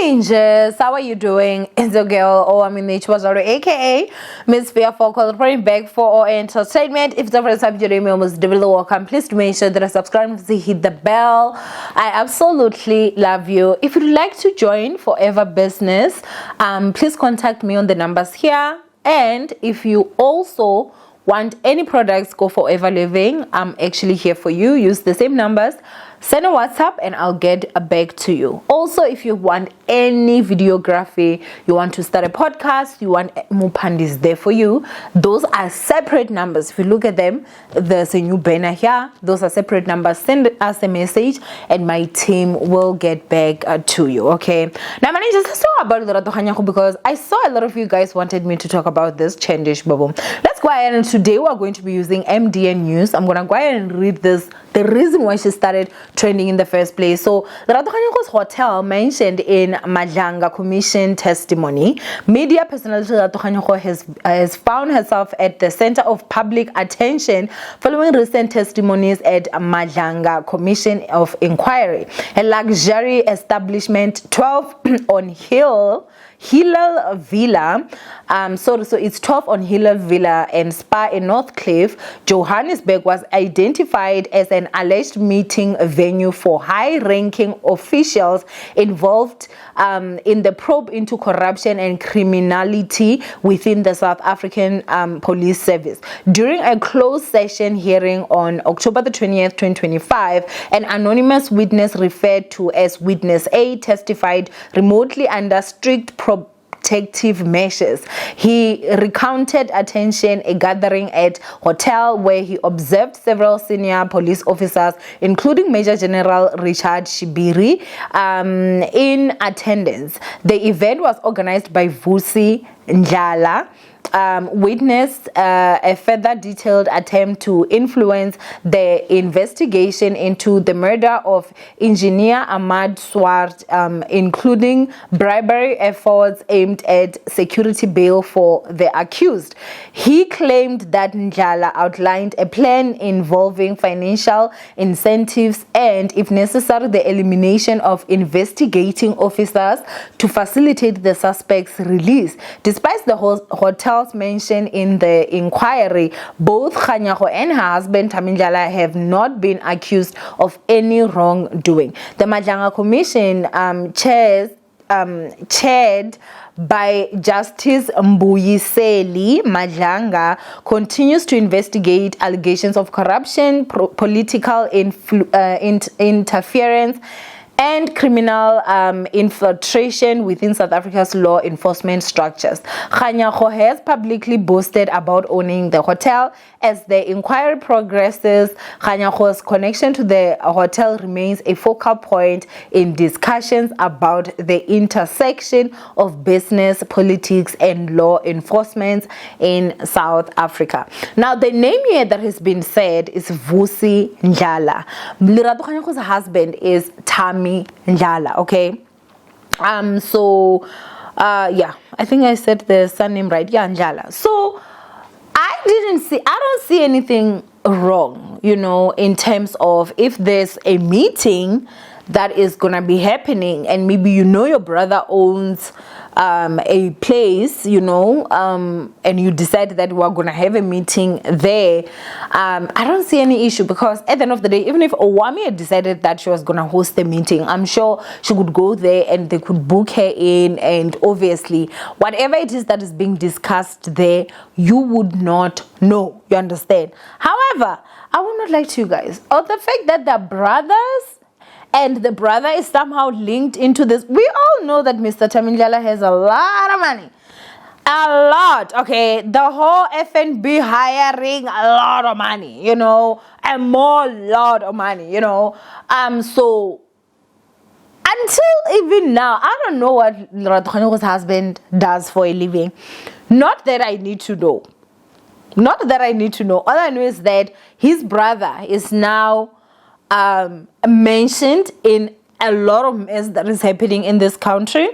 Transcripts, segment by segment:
Ninjas, how are you doing? It's your girl Owamie, aka Miss Fearful, reporting back for our entertainment. If the first time you're doing me, almost double welcome. Please do make sure that I subscribe and hit the bell. I absolutely love you. If you'd like to join Forever Business, please contact me on the numbers here. And if you also want any products go Forever Living, I'm actually here for you. Use the same numbers, send a WhatsApp and I'll get back to you. Also, if you want any videography, you want to start a podcast, you want Mupandi is there for you. Those are separate numbers. If you look at them, there's a new banner here. Those are separate numbers. Send us a message and my team will get back to you. Okay. Now, my name is just about Lerato Kganyago because I saw a lot of you guys wanted me to talk about this change bubble. Let's go ahead, and today we're going to be using MDN News. I'm gonna go ahead and read this. The reason why she started trending in the first place. So, Lerato Kganyago's hotel mentioned in Madlanga Commission testimony. Media personality Lerato Kganyago has found herself at the center of public attention following recent testimonies at Madlanga Commission of Inquiry, a luxury establishment 12 on Hillel Villa. So it's 12 on Hillel Villa and Spa in North Cliff, Johannesburg, was identified as an alleged meeting venue for high-ranking officials involved in the probe into corruption and criminality within the South African Police Service. During a closed session hearing on October the 20th, 2025, an anonymous witness referred to as Witness A testified remotely under strict protective measures. He recounted attention a gathering at hotel where he observed several senior police officers, including Major General Richard Shibiri, in attendance. The event was organized by Vusi Njala. Witnessed a further detailed attempt to influence the investigation into the murder of engineer Ahmad Swart, including bribery efforts aimed at security bail for the accused. He claimed that Njala outlined a plan involving financial incentives and, if necessary, the elimination of investigating officers to facilitate the suspect's release. Despite the hotel's mentioned in the inquiry, both Kganyago and her husband Tamindlala have not been accused of any wrongdoing. The Madlanga Commission, chaired by Justice Mbuyiseli Madlanga, continues to investigate allegations of corruption, political interference, and criminal infiltration within South Africa's law enforcement structures. Kganyago has publicly boasted about owning the hotel. As the inquiry progresses, Kganyago's connection to the hotel remains a focal point in discussions about the intersection of business, politics, and law enforcement in South Africa. Now, the name here that has been said is Vusi Njala. Lerato Kganyago's husband is Tami Njala, okay? Yeah, I think I said the surname right. Yeah, Njala. So I don't see anything wrong, in terms of if there's a meeting that is gonna be happening and maybe your brother owns a place, and you decide that we're gonna have a meeting there. I don't see any issue, because at the end of the day, even if Owamie had decided that she was gonna host the meeting, I'm sure she could go there and they could book her in, and obviously whatever it is that is being discussed there, you would not know. You understand? However, I will not lie to you guys, of the fact that the brothers and the brother is somehow linked into this. We all know that Mr. Tamindlala has a lot of money. A lot, okay? The whole FNB hiring a lot of money, a more lot of money, So until even now, I don't know what Lerato Kganyago's husband does for a living. Not that I need to know. All I know is that his brother is now mentioned in a lot of mess that is happening in this country.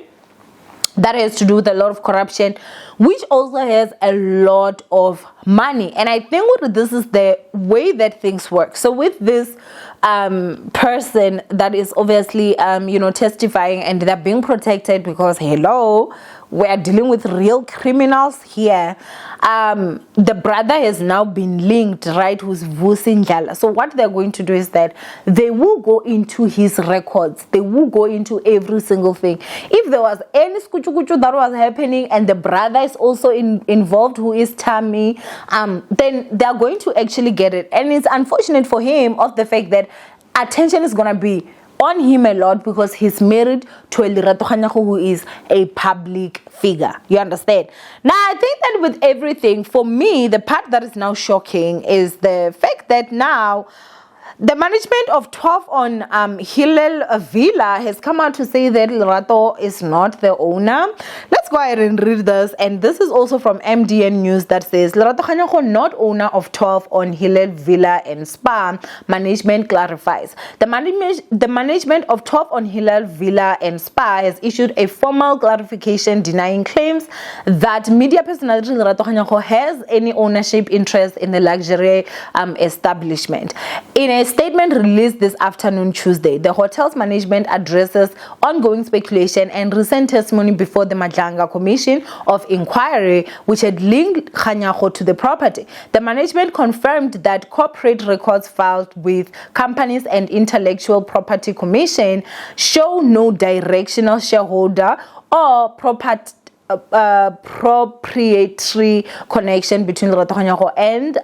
that has to do with a lot of corruption, which also has a lot of money. And I think this is the way that things work. So with this person that is obviously testifying, and they're being protected because hello, we are dealing with real criminals here. The brother has now been linked, right, who's Vusi Njala. So what they're going to do is that they will go into his records. They will go into every single thing. If there was any skuchu that was happening and the brother is also involved, who is Tammy, then they're going to actually get it. And it's unfortunate for him of the fact that attention is going to be on him a lot because he's married to a Lerato Kganyago who is a public figure. You understand? Now, I think that with everything, for me, the part that is now shocking is the fact that now the management of 12 on Hillel Villa has come out to say that Lerato is not the owner. Let's go ahead and read this. And this is also from MDN News that says, Lerato Kganyago not owner of 12 on Hillel Villa and Spa. Management clarifies. The management of 12 on Hillel Villa and Spa has issued a formal clarification denying claims that media personality Lerato Kganyago has any ownership interest in the luxury establishment. In a statement released this afternoon, Tuesday, the hotel's management addresses ongoing speculation and recent testimony before the Madlanga Commission of Inquiry, which had linked Kganyago to the property. The management confirmed that corporate records filed with Companies and Intellectual Property Commission show no directional shareholder or proprietary connection between Lerato Kganyago and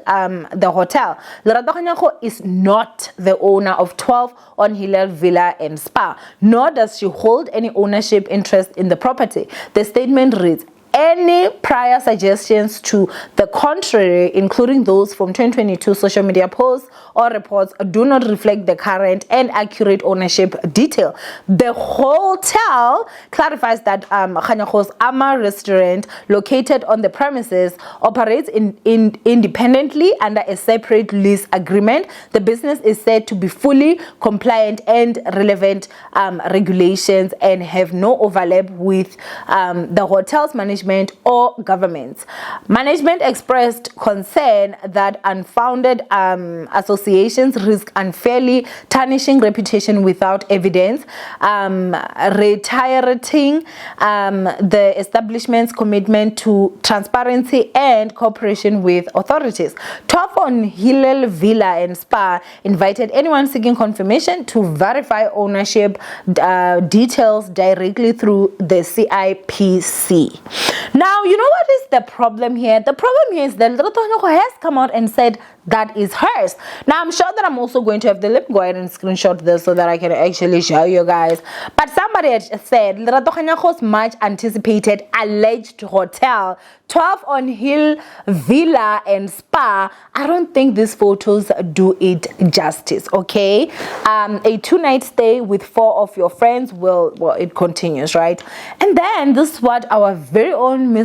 the hotel. Lerato Kganyago is not the owner of 12 on Hillel Villa and Spa, nor does she hold any ownership interest in the property. The statement reads, any prior suggestions to the contrary, including those from 2022 social media posts or reports, do not reflect the current and accurate ownership detail. The hotel clarifies that Kganyago's Ama restaurant, located on the premises, operates independently under a separate lease agreement. The business is said to be fully compliant and relevant regulations and have no overlap with the hotel's management or governments. Management expressed concern that unfounded associations risk unfairly tarnishing reputation without evidence, reiterating the establishment's commitment to transparency and cooperation with authorities. 12 on Hillel Villa and Spa invited anyone seeking confirmation to verify ownership details directly through the CIPC. Now, you know what is the problem here? The problem here is that Lerato Kganyago has come out and said that is hers. Now, I'm sure that I'm also going to have let me go ahead and screenshot this so that I can actually show you guys. But somebody had said Lerato Kganyago's much anticipated alleged hotel, 12 on Hill Villa and Spa. I don't think these photos do it justice, okay? A 2-night stay with 4 of your friends well, it continues, right? And then this is what our very own Miss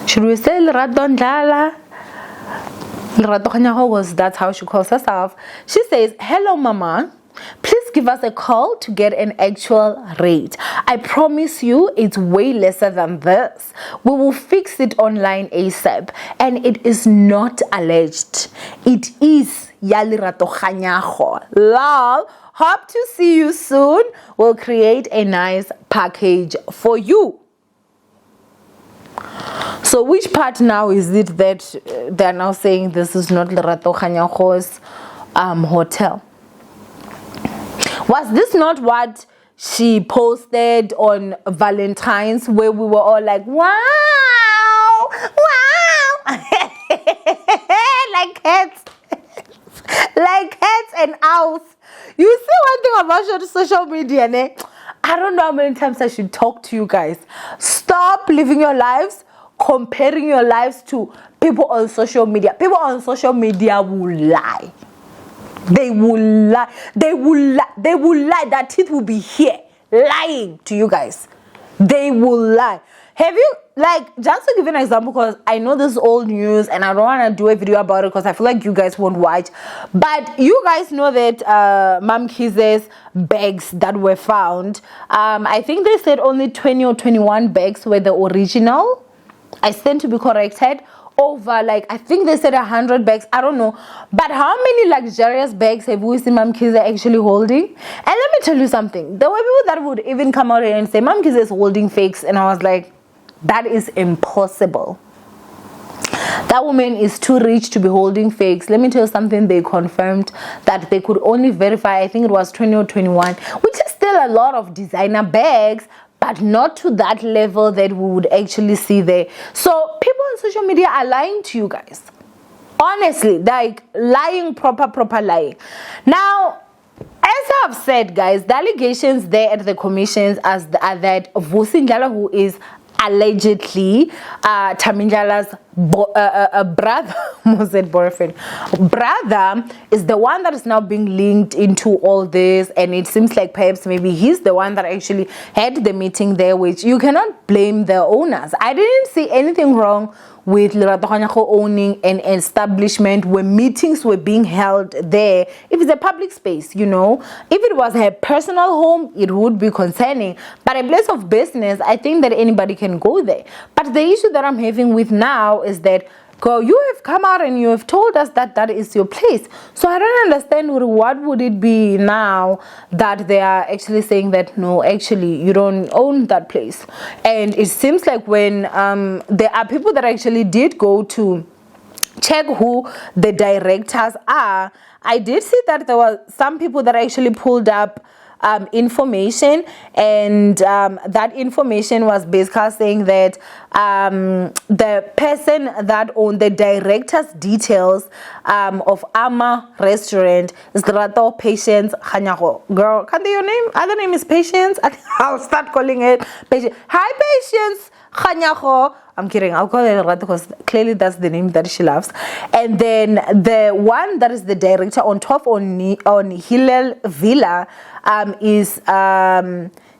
should we say Lerato Ndlala? Lerato Kganyago that's how she calls herself. She says, hello mama, please give us a call to get an actual rate. I promise you it's way lesser than this. We will fix it online ASAP. And it is not alleged. It is Lerato Kganyago. Love. Hope to see you soon. We'll create a nice package for you. So which part now is it that they're now saying this is not Lerato Kganyago's hotel? Was this not what she posted on Valentine's, where we were all like, wow, wow, like cats, like cats and owls. You see one thing about social media, ne? I don't know how many times I should talk to you guys. Stop living your lives, comparing your lives to people on social media. People on social media will lie. They will lie. They will lie. They will lie. That teeth will be here lying to you guys. They will lie. Have you, like, just to give you an example, because I know this is old news and I don't want to do a video about it because I feel like you guys won't watch. But you guys know that Mam Kize's bags that were found, I think they said only 20 or 21 bags were the original. I stand to be corrected. over, like, I think they said 100 bags, I don't know, but how many luxurious bags have we seen Mom Kiza actually holding? And let me tell you something, there were people that would even come out here and say Mom Kiza is holding fakes, and I was like, that is impossible. That woman is too rich to be holding fakes. Let me tell you something, they confirmed that they could only verify, I think it was 20 or 21, which is still a lot of designer bags, but not to that level that we would actually see there. So people on social media are lying to you guys. Honestly, like lying, proper lying. Now, as I've said, guys, the allegations there at the commissions are that Vusi Ndlala, who is allegedly Tamindlala's brother, was it boyfriend? Brother is the one that is now being linked into all this, and it seems like perhaps maybe he's the one that actually had the meeting there, which you cannot blame the owners. I didn't see anything wrong with Lerato Kganyago owning an establishment where meetings were being held there. If it's a public space, you know, if it was her personal home, it would be concerning, but a place of business, I think that anybody can go there. But the issue that I'm having with now is that, girl, you have come out and you have told us that that is your place. So I don't understand what would it be now that they are actually saying that no, actually you don't own that place. And it seems like when there are people that actually did go to check who the directors are, I did see that there were some people that actually pulled up information, and that information was basically saying that the person that owned the director's details of Ama restaurant is Lerato Patience Kganyago. Girl, can your name? Other name is Patience. I'll start calling it Patience. Hi, Patience Kganyago. I'm kidding. I'll call it Lerato because clearly that's the name that she loves. And then the one that is the director on top on Hillel Villa is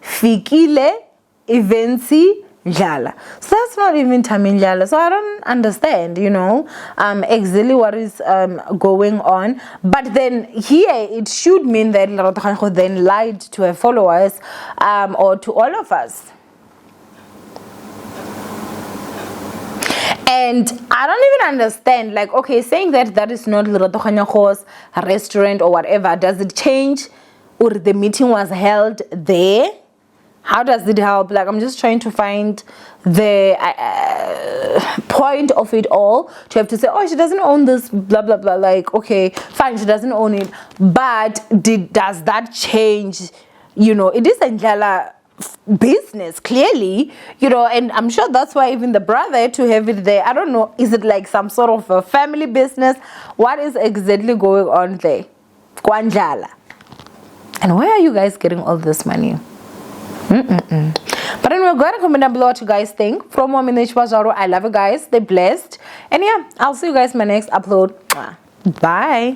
Fikile Ivensi Ndlala. So that's not even Tamindlala. So I don't understand, you know, exactly what is going on. But then here it should mean that Lerato Kganyago then lied to her followers or to all of us. And I don't even understand, like, okay, saying that that is not Lerato Kganyago's restaurant or whatever, does it change or the meeting was held there? How does it help? Like, I'm just trying to find the point of it all, to have to say, oh, she doesn't own this, blah, blah, blah. Like, okay, fine, she doesn't own it. But does that change? You know, it is a Ndlala business, clearly, you know, and I'm sure that's why even the brother to have it there. I don't know, is it like some sort of a family business? What is exactly going on there? Kwanjala. And where are you guys getting all this money? But anyway, go ahead and comment down below what you guys think. From Owamie, I love you guys. Stay blessed. And yeah, I'll see you guys in my next upload. Bye.